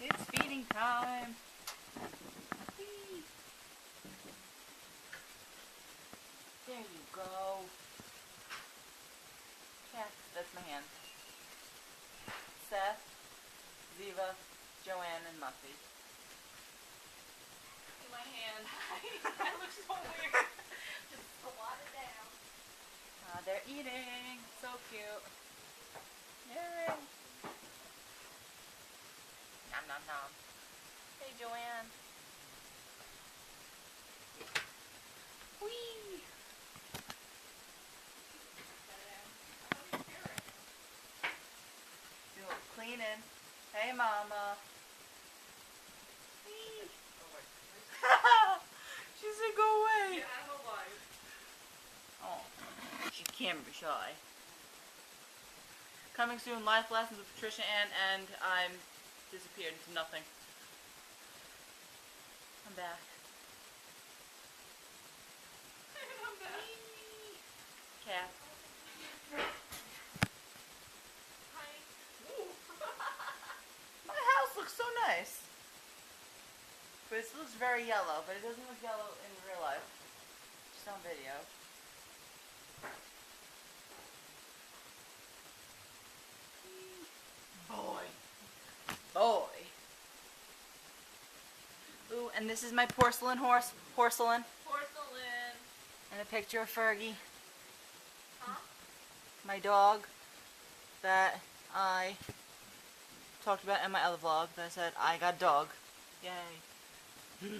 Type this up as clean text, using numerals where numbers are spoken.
It's feeding time. Whee. There you go. Yeah, that's my hand. Seth, Ziva, Joanne, and Muffy. See my hand. That looks so weird. Just squat it down. They're eating. So cute. Yay. Nom nom nom. Hey Joanne. Whee! Do a cleaning. Hey mama. Whee! She said go away. Get out of my life. Oh, she's camera shy. Coming soon, life lessons with Patricia Ann, and I'm disappeared into nothing. I'm back. I'm back. Cat. Hi. My house looks so nice. But it looks very yellow, but it doesn't look yellow in real life. Just on video. Boy. Ooh, and this is my porcelain horse. Porcelain. Porcelain. And a picture of Fergie. Huh? My dog that I talked about in my other vlog. That I said, I got a dog. Yay.